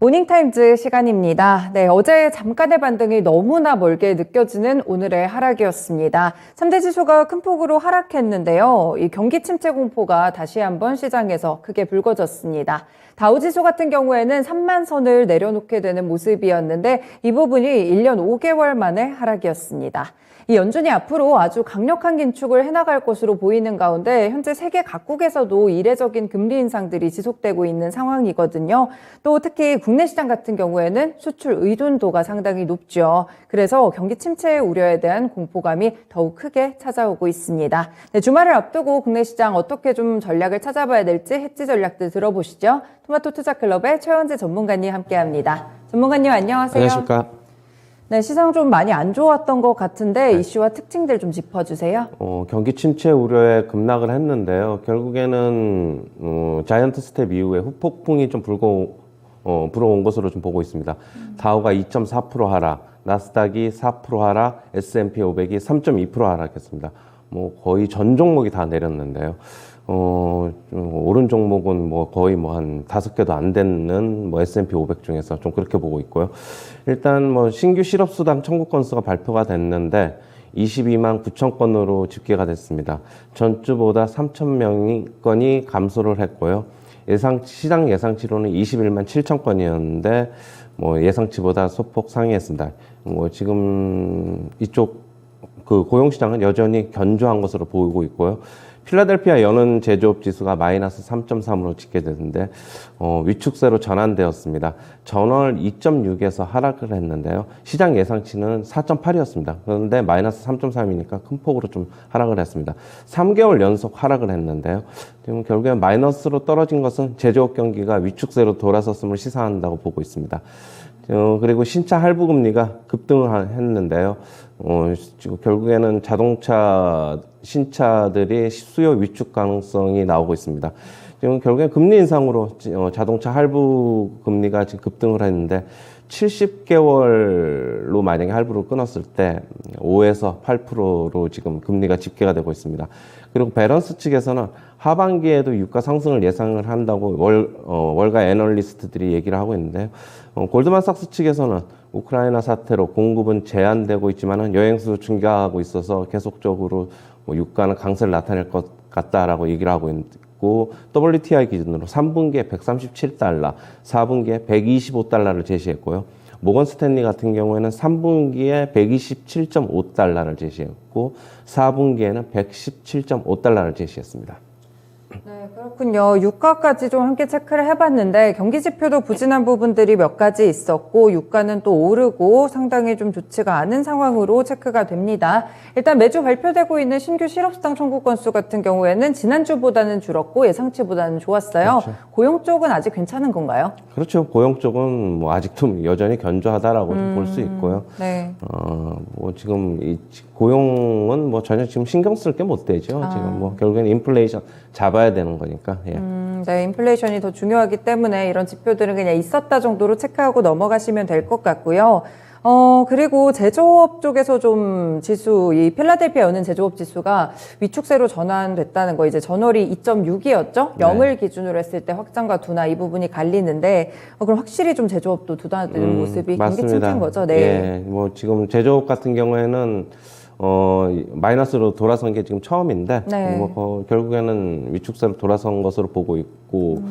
모닝타임즈 시간입니다. 네, 어제 잠깐의 반등이 너무나 멀게 느껴지는 오늘의 하락이었습니다. 3대 지수가 큰 폭으로 하락했는데요. 이 경기 침체 공포가 다시 한번 시장에서 크게 불거졌습니다. 다우지수 같은 경우에는 3만 선을 내려놓게 되는 모습이었는데 이 부분이 1년 5개월 만의 하락이었습니다. 이 연준이 앞으로 아주 강력한 긴축을 해나갈 것으로 보이는 가운데 현재 세계 각국에서도 이례적인 금리 인상들이 지속되고 있는 상황이거든요. 또 특히 국내 시장 같은 경우에는 수출 의존도가 상당히 높죠. 그래서 경기 침체의 우려에 대한 공포감이 더욱 크게 찾아오고 있습니다. 네, 주말을 앞두고 국내 시장 어떻게 좀 전략을 찾아봐야 될지 해지 전략들 들어보시죠. 토마토 투자클럽의 최원재 전문가님 함께합니다. 전문가님 안녕하세요. 안녕하십니까. 네, 시장 좀 많이 안 좋았던 것 같은데 이슈와 특징들 좀 짚어주세요. 경기 침체 우려에 급락을 했는데요. 결국에는 자이언트 스텝 이후에 후폭풍이 좀 불어온 것으로 좀 보고 있습니다. 다우가 2.4% 하락, 나스닥이 4% 하락, S&P 500이 3.2% 하락했습니다. 거의 전 종목이 다 내렸는데요. 오른 종목은 거의 한 5개도 안 되는 S&P 500 중에서 좀 그렇게 보고 있고요. 일단 신규 실업수당 청구 건수가 발표가 됐는데 22만 9천 건으로 집계가 됐습니다. 전주보다 3천 건이 감소를 했고요. 시장 예상치로는 21만 7천 건이었는데 예상치보다 소폭 상회했습니다. 지금 이쪽 고용시장은 여전히 견조한 것으로 보이고 있고요. 필라델피아 연은 제조업 지수가 마이너스 3.3으로 집계됐는데 위축세로 전환되었습니다. 전월 2.6에서 하락을 했는데요. 시장 예상치는 4.8이었습니다. 그런데 마이너스 3.3이니까 큰 폭으로 좀 하락을 했습니다. 3개월 연속 하락을 했는데요. 지금 결국엔 마이너스로 떨어진 것은 제조업 경기가 위축세로 돌아섰음을 시사한다고 보고 있습니다. 그리고 신차 할부 금리가 급등을 했는데요. 지금 결국에는 자동차 신차들이 수요 위축 가능성이 나오고 있습니다. 지금 결국엔 금리 인상으로 자동차 할부 금리가 지금 급등을 했는데 70개월로 만약에 할부를 끊었을 때 5에서 8%로 지금 금리가 집계가 되고 있습니다. 그리고 밸런스 측에서는 하반기에도 유가 상승을 예상을 한다고 월가 애널리스트들이 얘기를 하고 있는데요. 골드만삭스 측에서는 우크라이나 사태로 공급은 제한되고 있지만은 여행수 증가하고 있어서 계속적으로 유가는 강세를 나타낼 것 같다라고 얘기를 하고 있고 WTI 기준으로 3분기에 137달러, 4분기에 125달러를 제시했고요. 모건 스탠리 같은 경우에는 3분기에 127.5달러를 제시했고 4분기에는 117.5달러를 제시했습니다. 네, 그렇군요. 유가까지 좀 함께 체크를 해봤는데 경기 지표도 부진한 부분들이 몇 가지 있었고 유가는 또 오르고 상당히 좀 좋지가 않은 상황으로 체크가 됩니다. 일단 매주 발표되고 있는 신규 실업수당 청구 건수 같은 경우에는 지난주보다는 줄었고 예상치보다는 좋았어요. 그렇죠. 고용 쪽은 아직 괜찮은 건가요? 그렇죠. 고용 쪽은 아직도 여전히 견조하다라고 볼 수 있고요. 네. 지금 이 고용은 전혀 지금 신경 쓸 게 못 되죠. 지금 결국에는 인플레이션 잡아야 되는 거니까. 예. 네, 인플레이션이 더 중요하기 때문에 이런 지표들은 그냥 있었다 정도로 체크하고 넘어가시면 될 것 같고요. 그리고 제조업 쪽에서 좀 이 필라델피아 연은 제조업 지수가 위축세로 전환됐다는 거, 이제 전월이 2.6이었죠? 0을 기준으로 했을 때 확장과 둔화 이 부분이 갈리는데, 그럼 확실히 좀 제조업도 둔화되는 모습이 경기 침체인 거죠? 네. 예, 지금 제조업 같은 경우에는 마이너스로 돌아선 게 지금 처음인데, 네. 결국에는 위축세로 돌아선 것으로 보고 있고,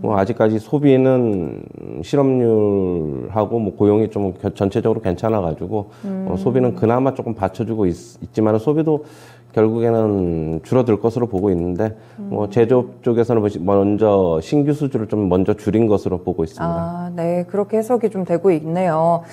아직까지 소비는 실업률하고 고용이 좀 전체적으로 괜찮아가지고, 소비는 그나마 조금 받쳐주고 있지만, 소비도 결국에는 줄어들 것으로 보고 있는데, 제조업 쪽에서는 먼저 신규 수주를 좀 먼저 줄인 것으로 보고 있습니다. 네. 그렇게 해석이 좀 되고 있네요.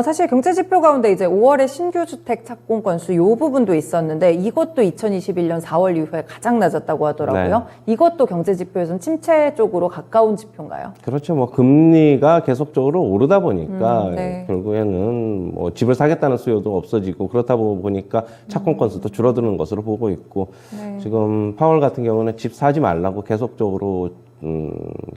사실 경제 지표 가운데 이제 5월에 신규 주택 착공 건수 요 부분도 있었는데 이것도 2021년 4월 이후에 가장 낮았다고 하더라고요. 네. 이것도 경제 지표에서는 침체 쪽으로 가까운 지표인가요? 그렇죠. 금리가 계속적으로 오르다 보니까 네. 결국에는 집을 사겠다는 수요도 없어지고 그렇다 보니까 착공 건수도 줄어드는 것으로 보고 있고 네. 지금 파월 같은 경우는 집 사지 말라고 계속적으로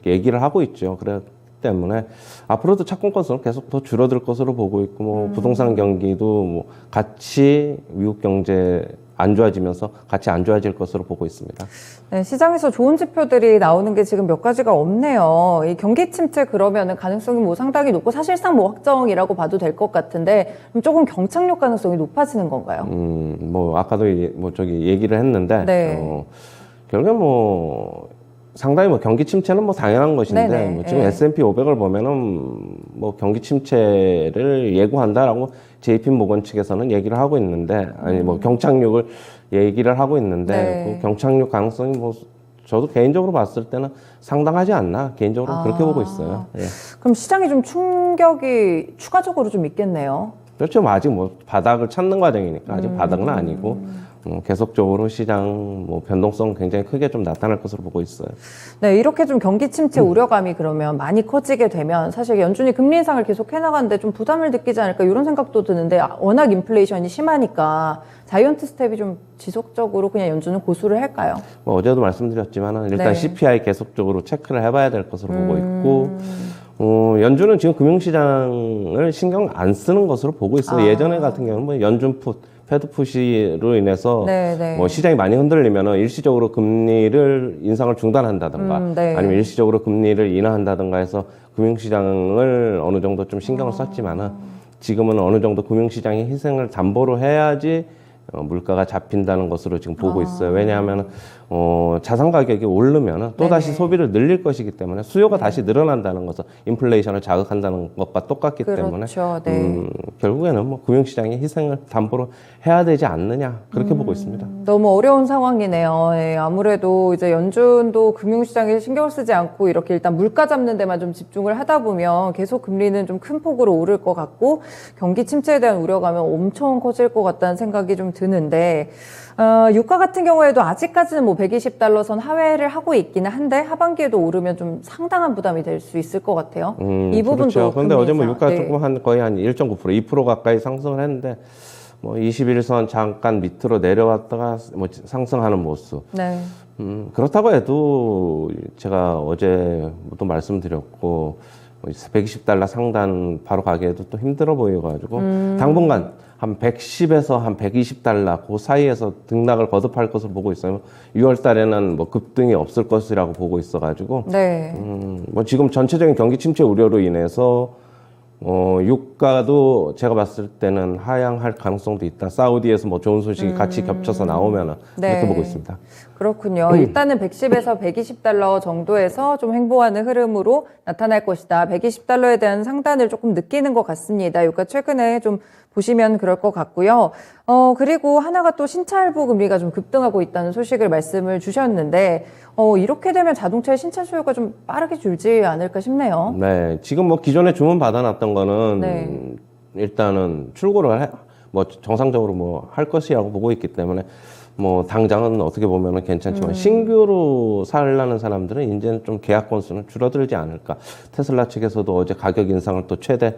얘기를 하고 있죠. 그렇기 때문에 앞으로도 착공 건수는 계속 더 줄어들 것으로 보고 있고 부동산 경기도 같이 미국 경제 안 좋아지면서 같이 안 좋아질 것으로 보고 있습니다. 네, 시장에서 좋은 지표들이 나오는 게 지금 몇 가지가 없네요. 이 경기 침체 그러면은 가능성이 뭐 상당히 높고 사실상 뭐 확정이라고 봐도 될 것 같은데 그럼 조금 경착륙 가능성이 높아지는 건가요? 뭐 아까도 뭐 저기 얘기를 했는데 네. 결국에 뭐 상당히 뭐 경기 침체는 뭐 당연한 것인데 네네. 뭐 지금 예. S&P 500을 보면은 뭐 경기 침체를 예고한다라고 JP 모건 측에서는 얘기를 하고 있는데 아니 뭐 경착륙을 얘기를 하고 있는데 네. 그 경착륙 가능성이 뭐 저도 개인적으로 봤을 때는 상당하지 않나 개인적으로 그렇게 보고 있어요. 예. 그럼 시장이 좀 충격이 추가적으로 좀 있겠네요. 그렇죠. 뭐 아직 뭐 바닥을 찾는 과정이니까 아직 바닥은 아니고 계속적으로 시장 뭐 변동성 굉장히 크게 좀 나타날 것으로 보고 있어요. 네, 이렇게 좀 경기 침체 우려감이 그러면 많이 커지게 되면 사실 연준이 금리 인상을 계속 해나가는데 좀 부담을 느끼지 않을까 이런 생각도 드는데 워낙 인플레이션이 심하니까 자이언트 스텝이 좀 지속적으로 그냥 연준은 고수를 할까요? 뭐 어제도 말씀드렸지만은 일단 네. CPI 계속적으로 체크를 해봐야 될 것으로 보고 있고 연준은 지금 금융시장을 신경 안 쓰는 것으로 보고 있어요. 예전에 같은 경우는 뭐 연준 풋, 패드 풋으로 인해서 네, 네. 뭐 시장이 많이 흔들리면은 일시적으로 금리를 인상을 중단한다든가 네. 아니면 일시적으로 금리를 인하한다든가 해서 금융시장을 어느 정도 좀 신경을 썼지만은 지금은 어느 정도 금융시장의 희생을 담보로 해야지 물가가 잡힌다는 것으로 지금 보고 있어요. 왜냐하면 자산 가격이 오르면 또 다시 네네. 소비를 늘릴 것이기 때문에 수요가 다시 늘어난다는 것은 인플레이션을 자극한다는 것과 똑같기 때문에 그렇죠. 네. 결국에는 뭐 금융시장의 희생을 담보로 해야 되지 않느냐 그렇게 보고 있습니다. 너무 어려운 상황이네요. 예, 아무래도 이제 연준도 금융시장에 신경을 쓰지 않고 이렇게 일단 물가 잡는 데만 좀 집중을 하다 보면 계속 금리는 좀 큰 폭으로 오를 것 같고 경기 침체에 대한 우려감은 엄청 커질 것 같다는 생각이 좀 드는데 유가 같은 경우에도 아직까지는 뭐 120달러 선 하회를 하고 있기는 한데 하반기에도 오르면 좀 상당한 부담이 될 수 있을 것 같아요. 이 부분도 그렇죠. 근데 어제 뭐 금리 유가 인상, 네. 조금 한 거의 한 1.9%, 2% 가까이 상승을 했는데 뭐 21선 잠깐 밑으로 내려왔다가 뭐 상승하는 모습. 네. 그렇다고 해도 제가 어제도 말씀드렸고 120달러 상단 바로 가기에도 또 힘들어 보여가지고 당분간 한 110에서 한 120달러 그 사이에서 등락을 거듭할 것으로 보고 있어요. 6월 달에는 뭐 급등이 없을 것이라고 보고 있어가지고 네. 뭐 지금 전체적인 경기 침체 우려로 인해서 유가도 제가 봤을 때는 하향할 가능성도 있다. 사우디에서 뭐 좋은 소식이 같이 겹쳐서 나오면은 그렇게 네. 보고 있습니다. 그렇군요. 일단은 110에서 120달러 정도에서 좀 횡보하는 흐름으로 나타날 것이다. 120달러에 대한 상단을 조금 느끼는 것 같습니다. 유가 최근에 좀 보시면 그럴 것 같고요. 그리고 하나가 또 신차할부 금리가 좀 급등하고 있다는 소식을 말씀을 주셨는데, 이렇게 되면 자동차의 신차 수요가 좀 빠르게 줄지 않을까 싶네요. 네, 지금 뭐 기존에 주문 받아놨던 거는 네. 일단은 출고를 뭐 정상적으로 뭐 할 것이라고 보고 있기 때문에 뭐 당장은 어떻게 보면은 괜찮지만 신규로 살라는 사람들은 이제는 좀 계약 건수는 줄어들지 않을까. 테슬라 측에서도 어제 가격 인상을 또 최대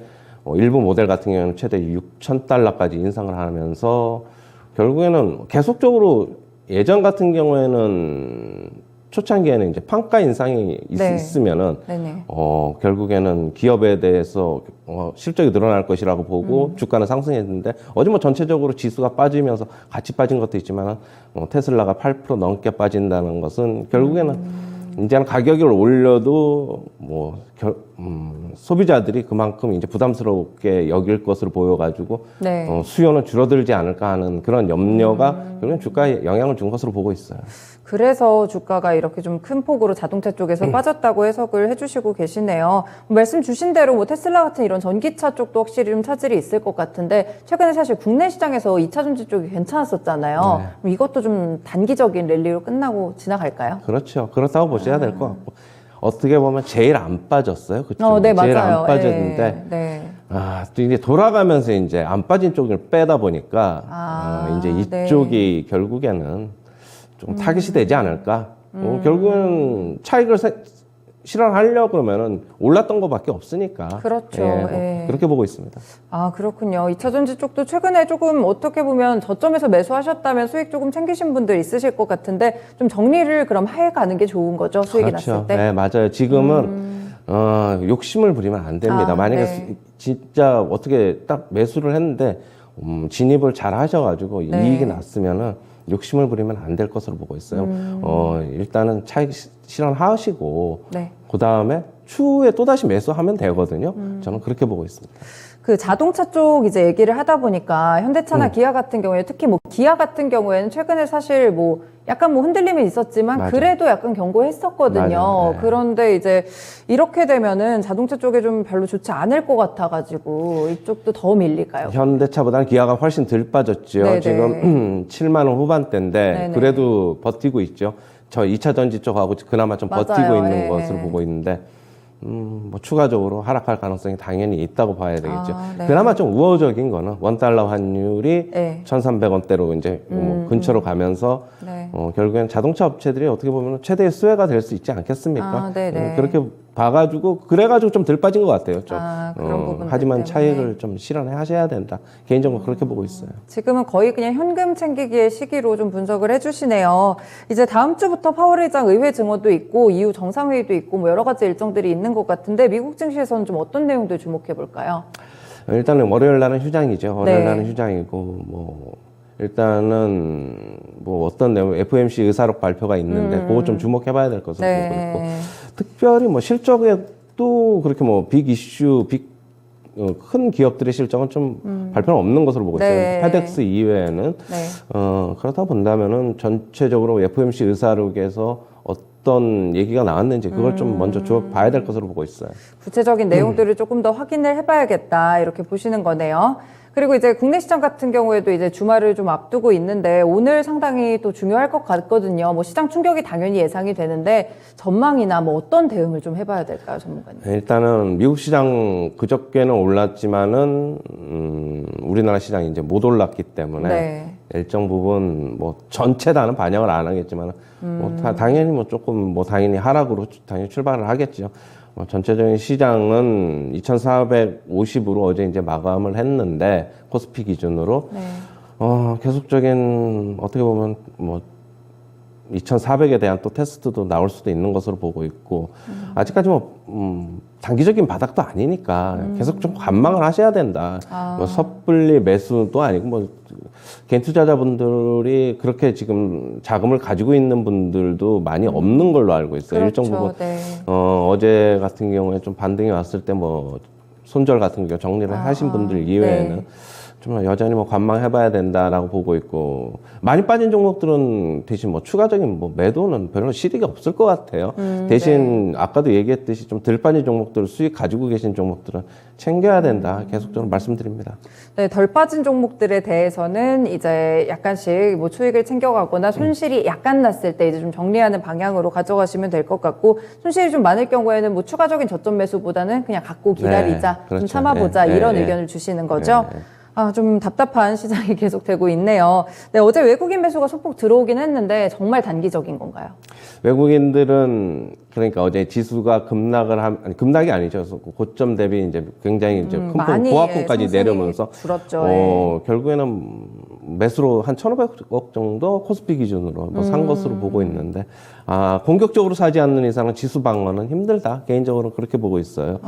일부 모델 같은 경우는 최대 6,000달러까지 인상을 하면서 결국에는 계속적으로 예전 같은 경우에는 초창기에는 이제 판가 인상이 네. 있으면은 네네. 결국에는 기업에 대해서 실적이 늘어날 것이라고 보고 주가는 상승했는데 어제 뭐 전체적으로 지수가 빠지면서 같이 빠진 것도 있지만 테슬라가 8% 넘게 빠진다는 것은 결국에는 이제는 가격을 올려도 뭐 소비자들이 그만큼 이제 부담스럽게 여길 것으로 보여가지고 네. 수요는 줄어들지 않을까 하는 그런 염려가 결국엔 주가에 영향을 준 것으로 보고 있어요. 그래서 주가가 이렇게 좀 큰 폭으로 자동차 쪽에서 빠졌다고 해석을 해주시고 계시네요. 말씀 주신 대로 뭐 테슬라 같은 이런 전기차 쪽도 확실히 좀 차질이 있을 것 같은데 최근에 사실 국내 시장에서 2차 전지 쪽이 괜찮았었잖아요. 그럼 이것도 좀 단기적인 랠리로 끝나고 지나갈까요? 그렇죠. 그렇다고 보셔야 될 것 같고 어떻게 보면 제일 안 빠졌어요. 그쵸? 네, 제일 맞아요. 안 빠졌는데 네. 또 이제 돌아가면서 이제 안 빠진 쪽을 빼다 보니까 이제 이쪽이 결국에는 좀 타깃이 되지 않을까. 결국은 차익을 실현하려고 그러면은 올랐던 것밖에 없으니까. 그렇죠. 예. 그렇게 보고 있습니다. 아, 그렇군요. 2차 전지 쪽도 최근에 조금 어떻게 보면 저점에서 매수하셨다면 수익 조금 챙기신 분들 있으실 것 같은데 좀 정리를 그럼 해 가는 게 좋은 거죠. 수익이 그렇죠. 났을 때. 네, 맞아요. 지금은 욕심을 부리면 안 됩니다. 만약에 네. 진짜 어떻게 딱 매수를 했는데 진입을 잘 하셔가지고 네. 이익이 났으면은 욕심을 부리면 안 될 것으로 보고 있어요. 일단은 차익 실현하시고 네. 그 다음에 추후에 또다시 매수하면 되거든요. 저는 그렇게 보고 있습니다. 그 자동차 쪽 이제 얘기를 하다 보니까 현대차나 기아 같은 경우에 특히 뭐 기아 같은 경우에는 최근에 사실 뭐 약간 뭐 흔들림이 있었지만 맞아요. 그래도 약간 경고했었거든요. 맞아요. 네. 그런데 이제 이렇게 되면은 자동차 쪽에 좀 별로 좋지 않을 것 같아가지고 이쪽도 더 밀릴까요? 현대차보다는 기아가 훨씬 덜 빠졌죠. 네네. 지금 7만 원 후반대인데 네네. 그래도 버티고 있죠. 저 2차 전지 쪽하고 그나마 좀 버티고 맞아요. 있는 네. 것으로 보고 있는데 뭐 추가적으로 하락할 가능성이 당연히 있다고 봐야 되겠죠. 네. 그나마 좀 우호적인 거는 원달러 환율이 네. 1,300원대로 이제 근처로 가면서 네. 결국엔 자동차 업체들이 어떻게 보면 최대의 수혜가 될 수 있지 않겠습니까? 네네. 그렇게 봐가지고 그래가지고 좀 덜 빠진 것 같아요. 좀. 그런 부분들 하지만 때문에. 차익을 좀 실현해 하셔야 된다. 개인적으로 그렇게 보고 있어요. 지금은 거의 그냥 현금 챙기기의 시기로 좀 분석을 해주시네요. 이제 다음 주부터 파월 의장 의회 증언도 있고 이후 정상회의도 있고 뭐 여러 가지 일정들이 있는 것 같은데 미국 증시에서는 좀 어떤 내용들 주목해 볼까요? 일단은 월요일 날은 휴장이죠. 월요일 네. 날은 휴장이고 뭐 일단은 뭐 어떤 내용 FOMC 의사록 발표가 있는데 그거 좀 주목해 봐야 될 것으로 보고 있고 특별히 뭐 실적에도 그렇게 뭐 빅 이슈 큰 기업들의 실적은 좀 발표는 없는 것으로 보고 있어요. 네. 페덱스 이외에는 네. 그렇다 본다면은 전체적으로 FOMC 의사록에서 어떤 얘기가 나왔는지 그걸 좀 먼저 봐야 될 것으로 보고 있어요. 구체적인 내용들을 조금 더 확인을 해봐야겠다 이렇게 보시는 거네요. 그리고 이제 국내 시장 같은 경우에도 이제 주말을 좀 앞두고 있는데 오늘 상당히 또 중요할 것 같거든요. 뭐 시장 충격이 당연히 예상이 되는데 전망이나 뭐 어떤 대응을 좀 해봐야 될까요, 전문가님? 일단은 미국 시장 그저께는 올랐지만은 우리나라 시장이 이제 못 올랐기 때문에 네. 일정 부분 뭐 전체 다는 반영을 안 하겠지만 뭐 당연히 뭐 조금 뭐 당연히 하락으로 당연히 출발을 하겠죠. 전체적인 시장은 2,450으로 어제 이제 마감을 했는데 코스피 기준으로 네. 계속적인 어떻게 보면 뭐 2,400에 대한 또 테스트도 나올 수도 있는 것으로 보고 있고 아직까지 뭐 단기적인 바닥도 아니니까 계속 좀 관망을 하셔야 된다. 뭐 섣불리 매수도 아니고 뭐 개인 투자자분들이 그렇게 지금 자금을 가지고 있는 분들도 많이 없는 걸로 알고 있어요. 그렇죠. 일정 부분 네. 어제 같은 경우에 좀 반등이 왔을 때 뭐 손절 같은 경우 정리를 하신 분들 이외에는 네. 좀 여전히 뭐 관망해봐야 된다라고 보고 있고 많이 빠진 종목들은 대신 뭐 추가적인 뭐 매도는 별로 실익이 없을 것 같아요. 대신 아까도 얘기했듯이 좀 덜 빠진 종목들 수익 가지고 계신 종목들은 챙겨야 된다. 계속적으로 말씀드립니다. 네, 덜 빠진 종목들에 대해서는 이제 약간씩 뭐 수익을 챙겨가거나 손실이 약간 났을 때 이제 좀 정리하는 방향으로 가져가시면 될 것 같고 손실이 좀 많을 경우에는 뭐 추가적인 저점 매수보다는 그냥 갖고 기다리자, 네, 그렇죠. 좀 참아보자 네, 이런 네, 의견을 주시는 거죠. 네. 좀 답답한 시장이 계속되고 있네요. 네, 어제 외국인 매수가 소폭 들어오긴 했는데 정말 단기적인 건가요? 외국인들은 그러니까 어제 지수가 급락이 아니죠. 고점 대비 이제 굉장히 이제 큰 많이 고하품까지 상승이 내려오면서 줄었죠. 결국에는 매수로 한 1,500억 정도 코스피 기준으로 뭐 산 것으로 보고 있는데 공격적으로 사지 않는 이상은 지수 방어는 힘들다. 개인적으로 그렇게 보고 있어요.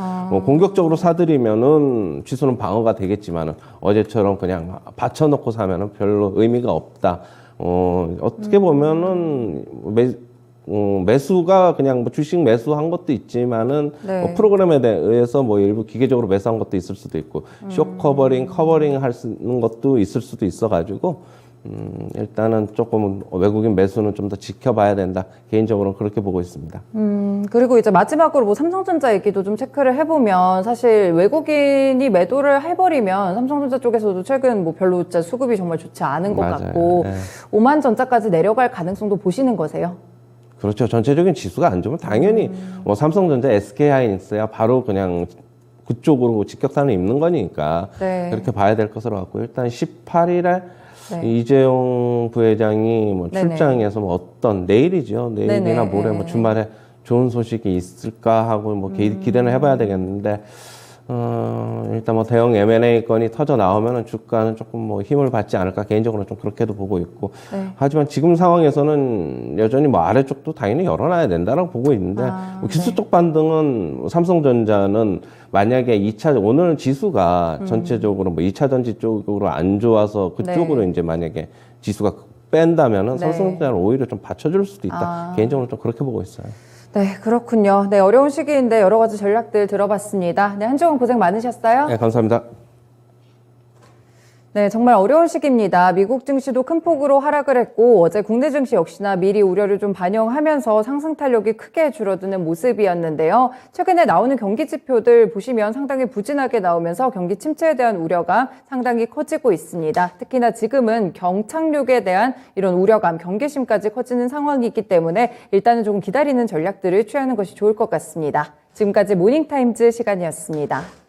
공격적으로 사들이면은 지수는 방어가 되겠지만은 어제처럼 그냥 받쳐놓고 사면은 별로 의미가 없다. 어떻게 보면은 매수가 그냥 뭐 주식 매수한 것도 있지만은 네. 뭐 프로그램에 의해서 뭐 일부 기계적으로 매수한 것도 있을 수도 있고 쇼 커버링 할 수 있는 것도 있을 수도 있어가지고 일단은 조금 외국인 매수는 좀 더 지켜봐야 된다. 개인적으로는 그렇게 보고 있습니다. 그리고 이제 마지막으로 뭐 삼성전자 얘기도 좀 체크를 해보면 사실 외국인이 매도를 해버리면 삼성전자 쪽에서도 최근 뭐 별로 진짜 수급이 정말 좋지 않은 것 맞아요. 같고 네. 5만 전자까지 내려갈 가능성도 보시는 거세요? 그렇죠. 전체적인 지수가 안 좋으면 당연히 뭐 삼성전자, SK하이닉스야 바로 그냥 그쪽으로 직격탄을 입는 거니까 네. 그렇게 봐야 될 것으로 같고 일단 18일에 네. 이재용 부회장이 뭐 네네. 출장해서 뭐 어떤 내일이죠. 내일이나 네네. 모레 뭐 주말에 좋은 소식이 있을까 하고 뭐 기대는 해봐야 되겠는데 일단 뭐 대형 M&A 건이 터져 나오면은 주가는 조금 뭐 힘을 받지 않을까 개인적으로 좀 그렇게도 보고 있고 네. 하지만 지금 상황에서는 여전히 뭐 아래쪽도 당연히 열어놔야 된다라고 보고 있는데 뭐 기술 쪽 반등은 뭐 삼성전자는 만약에 오늘 지수가 전체적으로 뭐 2차 전지 쪽으로 안 좋아서 그쪽으로 네. 이제 만약에 지수가 뺀다면은 네. 상승장을 오히려 좀 받쳐줄 수도 있다. 아. 개인적으로 좀 그렇게 보고 있어요. 네, 그렇군요. 네, 어려운 시기인데 여러 가지 전략들 들어봤습니다. 네, 한 주간 고생 많으셨어요. 네, 감사합니다. 네, 정말 어려운 시기입니다. 미국 증시도 큰 폭으로 하락을 했고 어제 국내 증시 역시나 미리 우려를 좀 반영하면서 상승 탄력이 크게 줄어드는 모습이었는데요. 최근에 나오는 경기 지표들 보시면 상당히 부진하게 나오면서 경기 침체에 대한 우려가 상당히 커지고 있습니다. 특히나 지금은 경착륙에 대한 이런 우려감, 경계심까지 커지는 상황이기 때문에 일단은 조금 기다리는 전략들을 취하는 것이 좋을 것 같습니다. 지금까지 모닝타임즈 시간이었습니다.